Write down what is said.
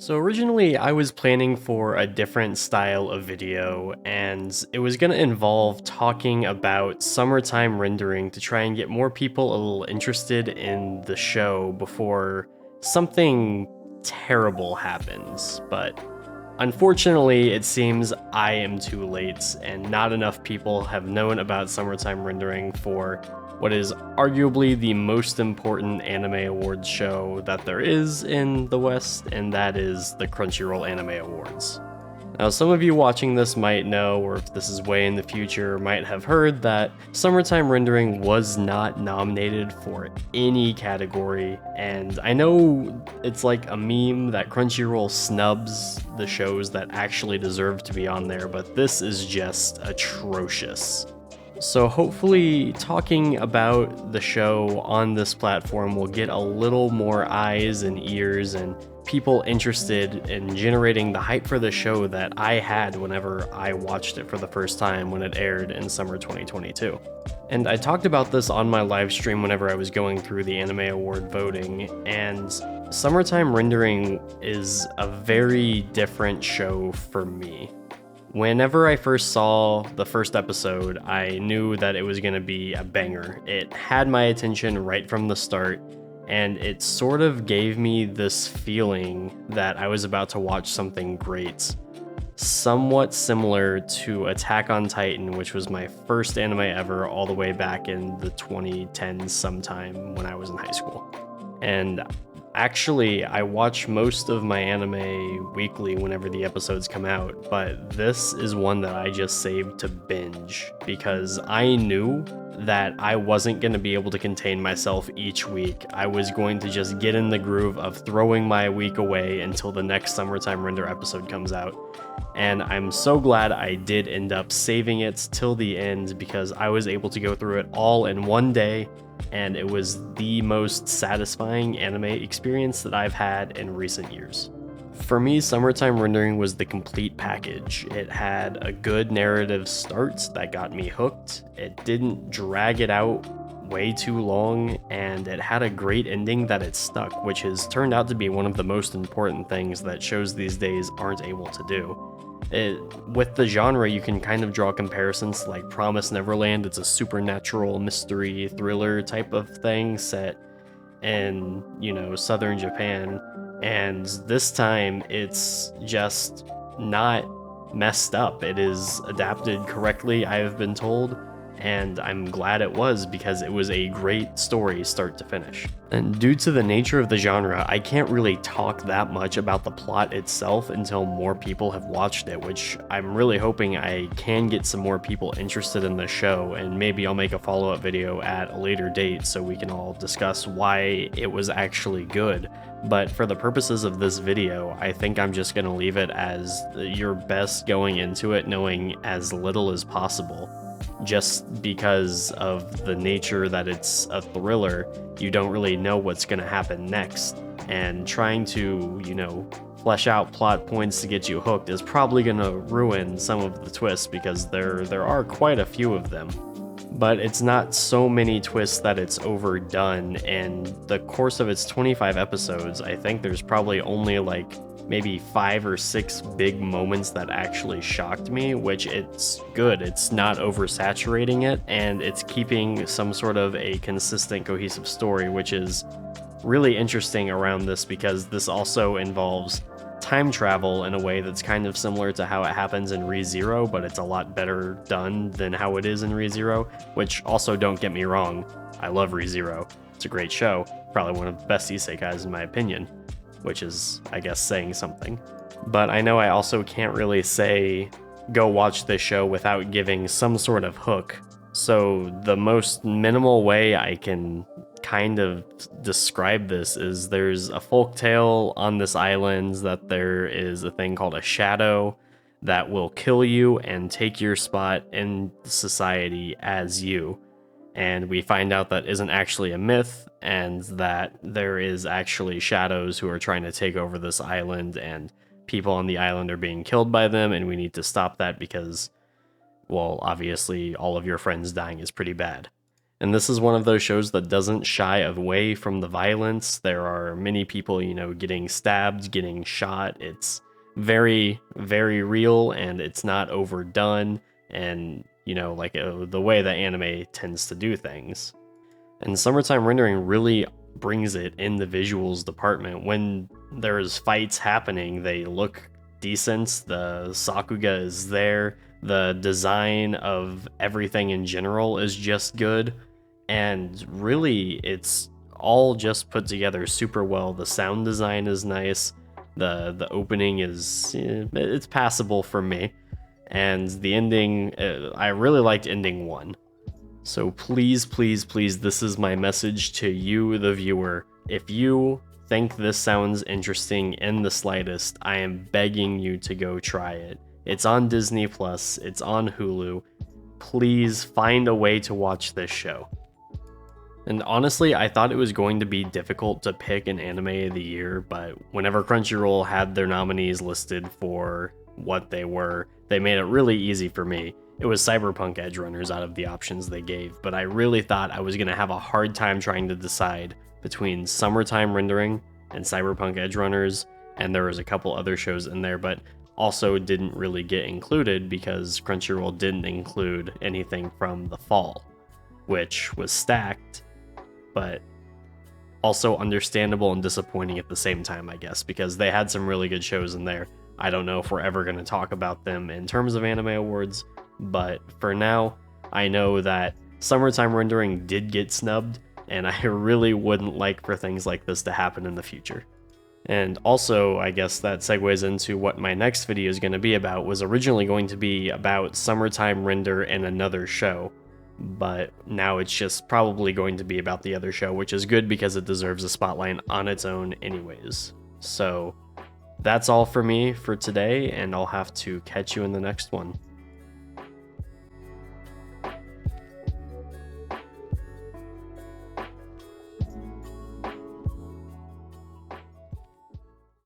So originally I was planning for a different style of video, and it was going to involve talking about summertime rendering to try and get more people a little interested in the show before something terrible happens. But unfortunately, it seems I am too late, and not enough people have known about summertime rendering for what is arguably the most important anime awards show that there is in the West, and that is the Crunchyroll Anime Awards. Now, some of you watching this might know, or if this is way in the future, might have heard that Summertime Rendering was not nominated for any category, and I know it's like a meme that Crunchyroll snubs the shows that actually deserve to be on there, but this is just atrocious. So hopefully talking about the show on this platform will get a little more eyes and ears and people interested in generating the hype for the show that I had whenever I watched it for the first time when it aired in summer 2022. And I talked about this on my live stream whenever I was going through the Anime Award voting, and Summertime Rendering is a very different show for me. Whenever I first saw the first episode, I knew that it was going to be a banger. It had my attention right from the start, and it sort of gave me this feeling that I was about to watch something great. Somewhat similar to Attack on Titan, which was my first anime ever all the way back in the 2010s sometime when I was in high school. And actually, I watch most of my anime weekly whenever the episodes come out, but this is one that I just saved to binge because I knew that I wasn't going to be able to contain myself each week. I was going to just get in the groove of throwing my week away until the next Summertime Render episode comes out. And I'm so glad I did end up saving it till the end because I was able to go through it all in one day, and it was the most satisfying anime experience that I've had in recent years. For me, Summertime Rendering was the complete package. It had a good narrative start that got me hooked, it didn't drag it out way too long, and it had a great ending that it stuck, which has turned out to be one of the most important things that shows these days aren't able to do. With the genre, you can kind of draw comparisons to like Promise Neverland. It's a supernatural mystery thriller type of thing set in, southern Japan. And this time it's just not messed up. It is adapted correctly, I have been told, and I'm glad it was because it was a great story start to finish. And due to the nature of the genre, I can't really talk that much about the plot itself until more people have watched it, which I'm really hoping I can get some more people interested in the show, and maybe I'll make a follow-up video at a later date so we can all discuss why it was actually good. But for the purposes of this video, I think I'm just going to leave it as your best going into it knowing as little as possible. Just because of the nature that it's a thriller, you don't really know what's going to happen next. And trying to, flesh out plot points to get you hooked is probably going to ruin some of the twists because there are quite a few of them. But it's not so many twists that it's overdone. In the course of its 25 episodes, I think there's probably only like maybe 5 or 6 big moments that actually shocked me, which it's good. It's not oversaturating it, and it's keeping some sort of a consistent, cohesive story, which is really interesting around this because this also involves time travel in a way that's kind of similar to how it happens in ReZero, but it's a lot better done than how it is in ReZero, which also, don't get me wrong, I love ReZero. It's a great show, probably one of the best isekais in my opinion, which is, I guess, saying something. But I know I also can't really say go watch this show without giving some sort of hook. So the most minimal way I can kind of describe this is there's a folktale on this island that there is a thing called a shadow that will kill you and take your spot in society as you. And we find out that isn't actually a myth, and that there is actually shadows who are trying to take over this island, and people on the island are being killed by them, and we need to stop that because, well, obviously all of your friends dying is pretty bad. And this is one of those shows that doesn't shy away from the violence. There are many people, getting stabbed, getting shot. It's very, very real, and it's not overdone. And, the way that anime tends to do things. And Summertime Rendering really brings it in the visuals department. When there's fights happening, they look decent. The Sakuga is there. The design of everything in general is just good. And really, it's all just put together super well. The sound design is nice. The opening is it's passable for me. And the ending, I really liked ending 1. So please, please, please, this is my message to you, the viewer. If you think this sounds interesting in the slightest, I am begging you to go try it. It's on Disney Plus, it's on Hulu. Please find a way to watch this show. And honestly, I thought it was going to be difficult to pick an anime of the year, but whenever Crunchyroll had their nominees listed for what they were, they made it really easy for me. It was Cyberpunk Edge Runners out of the options they gave, but I really thought I was going to have a hard time trying to decide between Summertime Rendering and Cyberpunk Edge Runners, and there was a couple other shows in there, but also didn't really get included because Crunchyroll didn't include anything from the fall, which was stacked, but also understandable and disappointing at the same time, I guess, because they had some really good shows in there. I don't know if we're ever going to talk about them in terms of anime awards, but for now, I know that Summertime Rendering did get snubbed, and I really wouldn't like for things like this to happen in the future. And also, I guess that segues into what my next video is going to be about. Was originally going to be about Summertime Render and another show, but now it's just probably going to be about the other show, which is good because it deserves a spotlight on its own anyways. So that's all for me for today, and I'll have to catch you in the next one.